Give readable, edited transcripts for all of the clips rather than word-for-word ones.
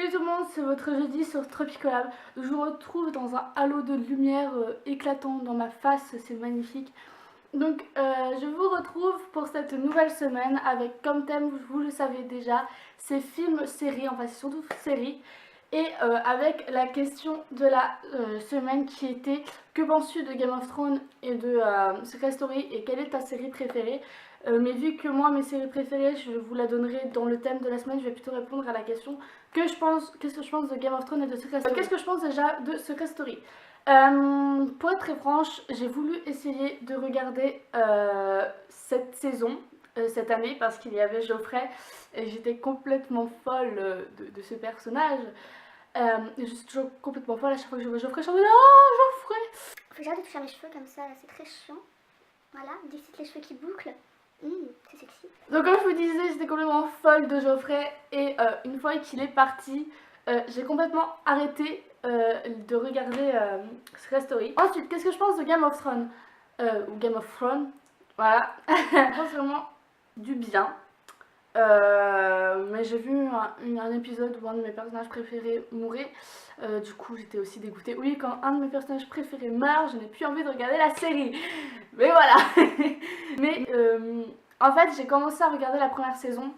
Salut tout le monde, c'est votre jeudi sur Tropicolab. Je vous retrouve dans un halo de lumière éclatant dans ma face, c'est magnifique. Donc je vous retrouve pour cette nouvelle semaine avec comme thème, vous le savez déjà, c'est film, série, enfin c'est surtout série. Et avec la question de la semaine qui était: que penses-tu de Game of Thrones et de Secret Story et quelle est ta série préférée? Mais vu que moi mes séries préférées je vous la donnerai dans le thème de la semaine, je vais plutôt répondre à la question qu'est-ce que je pense de Game of Thrones et de Secret Story. Qu'est-ce que je pense déjà de Secret Story? Pour être très franche, j'ai voulu essayer de regarder cette saison, cette année, parce qu'il y avait Geoffrey et j'étais complètement folle de ce personnage. Je suis toujours complètement folle à chaque fois que je vois Geoffrey, je suis en mode oh Geoffrey! Faut que j'arrête de toucher à mes cheveux comme ça, là, c'est très chiant. Voilà, d'ici les cheveux qui bouclent. C'est sexy. Donc comme je vous disais, j'étais complètement folle de Geoffrey et une fois qu'il est parti, j'ai complètement arrêté de regarder Secret Story. Ensuite, qu'est-ce que je pense de Game of Thrones? Ou Game of Thrones, voilà. Je pense vraiment du bien. Mais j'ai vu un épisode où un de mes personnages préférés mourait. Du coup, j'étais aussi dégoûtée. Oui, quand un de mes personnages préférés meurt, je n'ai plus envie de regarder la série. Mais voilà. Mais en fait, j'ai commencé à regarder la première saison.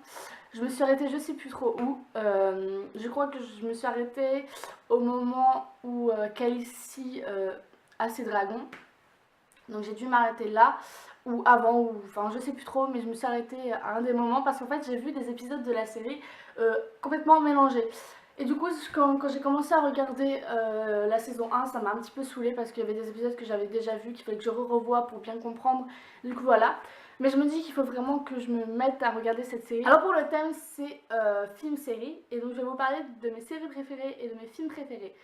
Je me suis arrêtée, je sais plus trop où. Je crois que je me suis arrêtée au moment où Khaleesi a ses dragons. Donc j'ai dû m'arrêter là, ou avant, ou enfin je sais plus trop, mais je me suis arrêtée à un des moments parce qu'en fait j'ai vu des épisodes de la série complètement mélangés. Et du coup, quand j'ai commencé à regarder la saison 1, ça m'a un petit peu saoulée parce qu'il y avait des épisodes que j'avais déjà vus, qu'il fallait que je revoie pour bien comprendre. Du coup, voilà. Mais je me dis qu'il faut vraiment que je me mette à regarder cette série. Alors pour le thème, c'est film-série. Et donc je vais vous parler de mes séries préférées et de mes films préférés.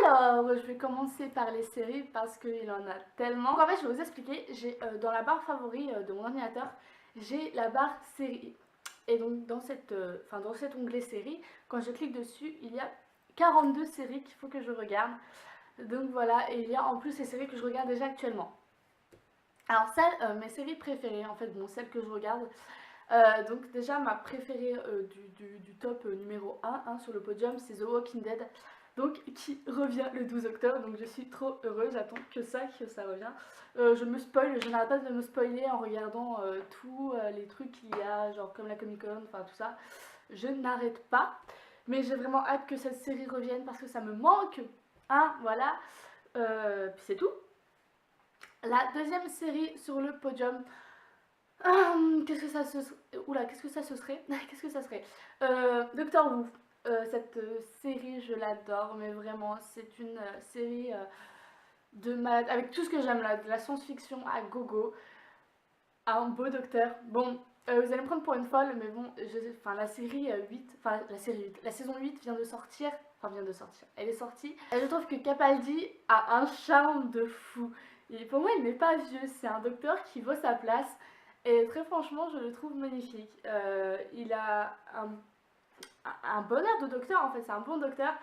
Alors, je vais commencer par les séries parce qu'il en a tellement. Donc en fait, je vais vous expliquer. J'ai dans la barre favori de mon ordinateur, j'ai la barre série. Et donc dans cet onglet série, quand je clique dessus, il y a 42 séries qu'il faut que je regarde. Donc voilà, et il y a en plus les séries que je regarde déjà actuellement. Alors mes séries préférées, en fait, bon, celles que je regarde. Donc déjà ma préférée du top numéro 1 sur le podium, c'est The Walking Dead. Donc qui revient le 12 octobre, donc je suis trop heureuse, j'attends que ça revient. Je me spoil, je n'arrête pas de me spoiler en regardant tous les trucs qu'il y a, genre comme la Comic Con, enfin tout ça. Je n'arrête pas, mais j'ai vraiment hâte que cette série revienne parce que ça me manque, hein, voilà. Puis c'est tout. La deuxième série sur le podium, qu'est-ce que ça se serait? Oula, qu'est-ce que ça se serait? Qu'est-ce que ça serait? Doctor Who. Cette série, je l'adore, mais vraiment, c'est une série de malade. Avec tout ce que j'aime là, de la science-fiction à gogo, à un beau docteur. Bon, vous allez me prendre pour une folle, mais bon, la série 8, enfin la série 8, la saison 8 vient de sortir. Enfin, vient de sortir. Elle est sortie. Et je trouve que Capaldi a un charme de fou. Et pour moi, il n'est pas vieux. C'est un docteur qui vaut sa place. Et très franchement, je le trouve magnifique. Il a un bon air de docteur en fait, c'est un bon docteur.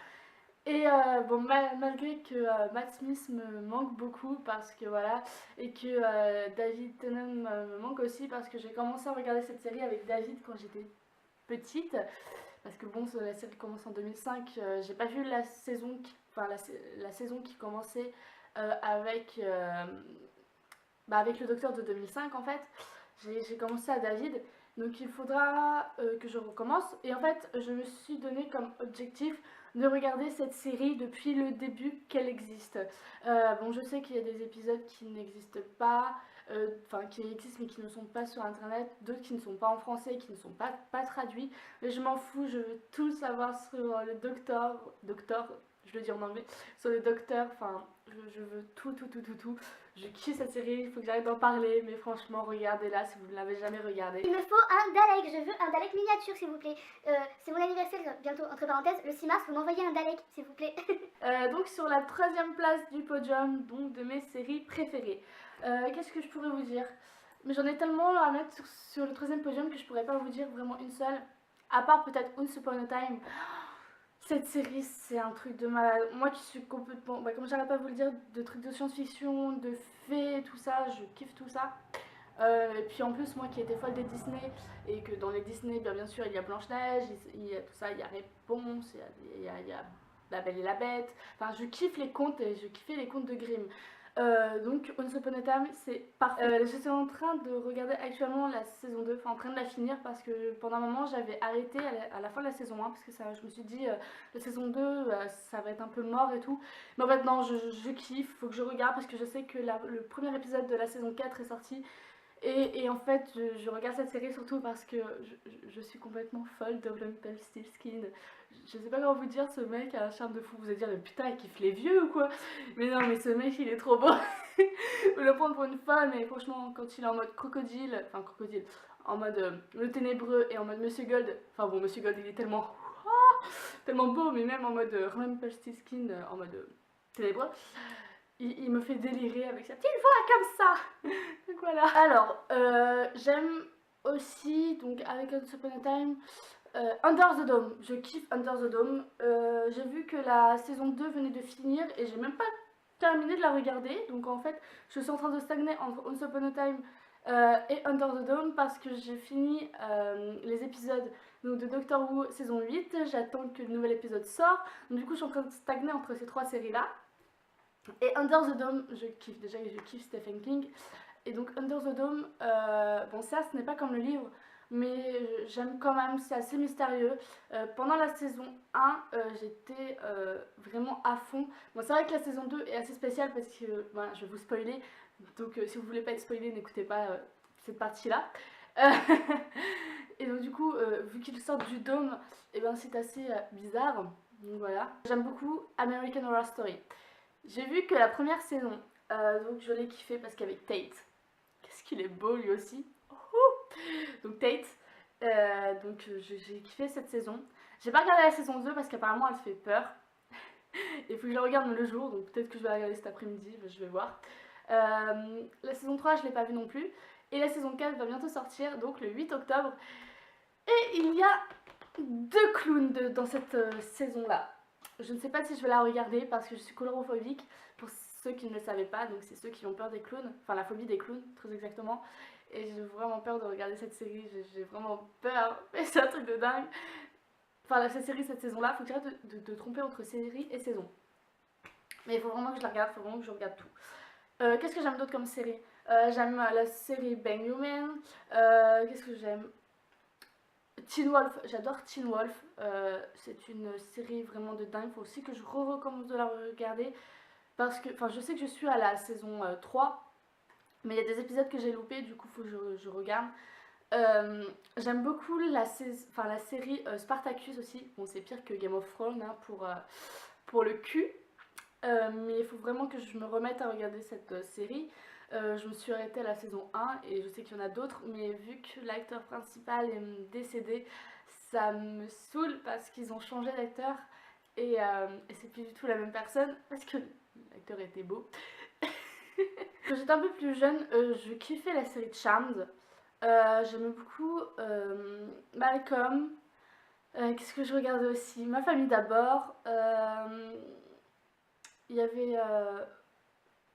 Et bon, malgré que Matt Smith me manque beaucoup parce que voilà, et que David Tennant me manque aussi parce que j'ai commencé à regarder cette série avec David quand j'étais petite. Parce que bon, la série commence en 2005, j'ai pas vu la saison la saison qui commençait avec avec le docteur de 2005 en fait. J'ai commencé à David, donc il faudra que je recommence. Et en fait, je me suis donné comme objectif de regarder cette série depuis le début qu'elle existe. Bon, je sais qu'il y a des épisodes qui n'existent pas, enfin qui existent mais qui ne sont pas sur internet, d'autres qui ne sont pas en français, qui ne sont pas traduits. Mais je m'en fous, je veux tout savoir sur le docteur, je le dis en anglais, sur le docteur, enfin je veux tout. Je kiffe cette série, il faut que j'arrête d'en parler, mais franchement, regardez-la si vous ne l'avez jamais regardée. Il me faut un Dalek, je veux un Dalek miniature s'il vous plaît. C'est mon anniversaire bientôt, entre parenthèses, le 6 mars, vous m'envoyez un Dalek s'il vous plaît. Donc sur la troisième place du podium, donc de mes séries préférées. Qu'est-ce que je pourrais vous dire? Mais j'en ai tellement à mettre sur le troisième podium que je pourrais pas vous dire vraiment une seule. À part peut-être Once Upon a Time. Cette série, c'est un truc de malade. Moi qui suis complètement, comme j'arrête pas de vous le dire, de trucs de science-fiction, de fées, tout ça, je kiffe tout ça. Et puis en plus, moi qui étais folle des Disney, et que dans les Disney, bien sûr, il y a Blanche-Neige, il y a tout ça, il y a Réponse, il y a La Belle et la Bête. Enfin, je kiffe les contes et je kiffais les contes de Grimm. Donc Once Upon a Time, c'est parfait. Je suis en train de regarder actuellement la saison 2, enfin en train de la finir parce que pendant un moment j'avais arrêté à la fin de la saison 1 parce que ça, je me suis dit la saison 2 ça va être un peu mort et tout. Mais en fait non, je kiffe, faut que je regarde parce que je sais que le premier épisode de la saison 4 est sorti. Et en fait, je regarde cette série surtout parce que je suis complètement folle de Rumpelstiltskin. Je sais pas comment vous dire, ce mec a un charme de fou. Vous allez dire, mais putain, il kiffe les vieux ou quoi? Mais non, mais ce mec, il est trop beau. Vous le prendre pour une femme, mais franchement, quand il est en mode crocodile, enfin crocodile, en mode le ténébreux et en mode Monsieur Gold, enfin bon, Monsieur Gold, il est tellement, tellement beau, mais même en mode Rumpelstiltskin, en mode ténébreux. Il me fait délirer avec sa petite voix comme ça. Donc voilà. Alors, j'aime aussi, donc avec Once Upon a Time, Under the Dome. Je kiffe Under the Dome. J'ai vu que la saison 2 venait de finir et j'ai même pas terminé de la regarder. Donc en fait, je suis en train de stagner entre Once Upon a Time et Under the Dome parce que j'ai fini les épisodes donc, de Doctor Who saison 8. J'attends que le nouvel épisode sorte. Donc du coup, je suis en train de stagner entre ces trois séries-là. Et Under the Dome, je kiffe, déjà je kiffe Stephen King. Et donc Under the Dome, bon ça ce n'est pas comme le livre, mais j'aime quand même, c'est assez mystérieux. Pendant la saison 1, j'étais vraiment à fond. Bon c'est vrai que la saison 2 est assez spéciale parce que, voilà, je vais vous spoiler, donc si vous voulez pas être spoilé, n'écoutez pas cette partie-là. Et donc du coup, vu qu'ils sortent du dôme, et ben c'est assez bizarre, donc voilà. J'aime beaucoup American Horror Story. J'ai vu que la première saison, donc je l'ai kiffé parce qu'avec Tate, qu'est-ce qu'il est beau lui aussi. Donc Tate, donc j'ai kiffé cette saison. J'ai pas regardé la saison 2 parce qu'apparemment elle fait peur. Il faut que je la regarde le jour, donc peut-être que je vais la regarder cet après-midi, je vais voir. La saison 3 je l'ai pas vue non plus. Et la saison 4 va bientôt sortir, donc le 8 octobre. Et il y a 2 clowns dans cette saison-là. Je ne sais pas si je vais la regarder parce que je suis colorophobique, pour ceux qui ne le savaient pas, donc c'est ceux qui ont peur des clowns, enfin la phobie des clowns, très exactement. Et j'ai vraiment peur de regarder cette série, j'ai vraiment peur, mais c'est un truc de dingue. Enfin cette série, cette saison-là, faut que j'arrête de tromper entre série et saison. Mais il faut vraiment que je la regarde, il faut vraiment que je regarde tout. Qu'est-ce que j'aime d'autre comme série? J'aime la série Bang Human, qu'est-ce que j'aime? Teen Wolf, j'adore Teen Wolf, c'est une série vraiment de dingue, il faut aussi que je recommence de la regarder parce que, enfin je sais que je suis à la saison 3, mais il y a des épisodes que j'ai loupés, du coup il faut que je regarde. J'aime beaucoup la série Spartacus aussi, bon c'est pire que Game of Thrones hein, pour le cul, mais il faut vraiment que je me remette à regarder cette série. Je me suis arrêtée à la saison 1 et je sais qu'il y en a d'autres, mais vu que l'acteur principal est décédé, ça me saoule parce qu'ils ont changé d'acteur et c'est plus du tout la même personne parce que l'acteur était beau. Quand j'étais un peu plus jeune, je kiffais la série Charmed. J'aimais beaucoup Malcolm. Qu'est-ce que je regardais aussi? Ma famille d'abord. Il y avait...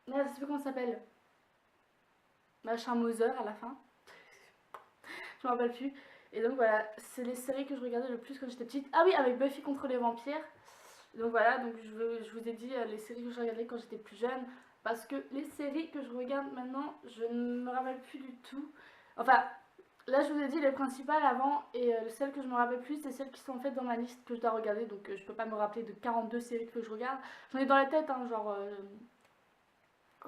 je sais plus comment ça s'appelle. Machin Mother à la fin. Je me rappelle plus. Et donc voilà, c'est les séries que je regardais le plus quand j'étais petite. Ah oui, avec Buffy contre les vampires. Donc voilà, donc je vous ai dit les séries que je regardais quand j'étais plus jeune. Parce que les séries que je regarde maintenant, je ne me rappelle plus du tout. Enfin, là je vous ai dit les principales avant. Et celles que je me rappelle plus, c'est celles qui sont faites dans ma liste que je dois regarder. Donc je peux pas me rappeler de 42 séries que je regarde. J'en ai dans la tête, hein,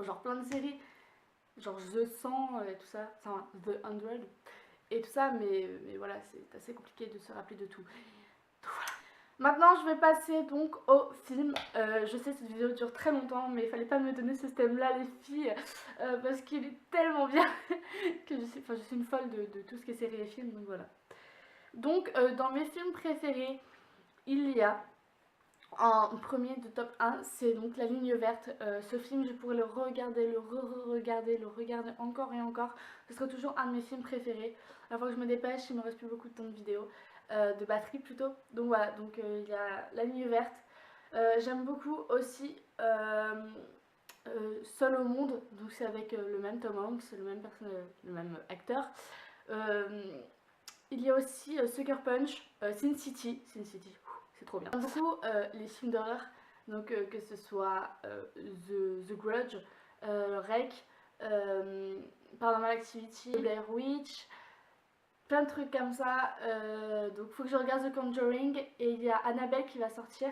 genre plein de séries. Genre The 100 et tout ça, enfin The 100 et tout ça, mais voilà, c'est assez compliqué de se rappeler de tout. Donc, voilà. Maintenant, je vais passer donc au film. Je sais, cette vidéo dure très longtemps, mais il fallait pas me donner ce thème-là, les filles, parce qu'il est tellement bien que je suis une folle de tout ce qui est série et film, donc voilà. Donc, dans mes films préférés, il y a en premier de top 1, c'est donc La Ligne Verte. Ce film, je pourrais le regarder, le re-regarder, le regarder encore et encore. Ce sera toujours un de mes films préférés. La fois que je me dépêche, il me reste plus beaucoup de temps de vidéo, de batterie plutôt. Donc voilà, donc il y a La Ligne Verte. J'aime beaucoup aussi Seul au monde, donc c'est avec le même Tom Hanks, le même acteur. Il y a aussi Sucker Punch, Sin City, c'est trop bien. J'aime beaucoup les films d'horreur, donc que ce soit The Grudge, Rec, Paranormal Activity, Blair Witch, plein de trucs comme ça. Donc faut que je regarde The Conjuring, et il y a Annabelle qui va sortir.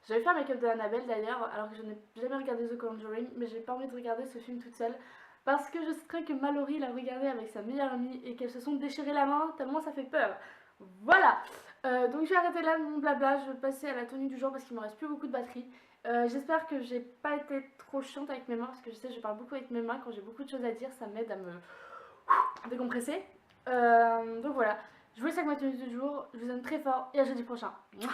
J'avais fait un make-up de Annabelle d'ailleurs, alors que je n'ai jamais regardé The Conjuring, mais j'ai pas envie de regarder ce film toute seule, parce que je sais que Mallory l'a regardé avec sa meilleure amie et qu'elles se sont déchirées la main tellement ça fait peur. Voilà. Donc je vais arrêter là mon blabla, je vais passer à la tenue du jour parce qu'il me reste plus beaucoup de batterie. J'espère que j'ai pas été trop chiante avec mes mains, parce que je sais que je parle beaucoup avec mes mains quand j'ai beaucoup de choses à dire, ça m'aide à me décompresser. Donc voilà, je vous laisse avec ma tenue du jour, je vous aime très fort et à jeudi prochain. Mouah.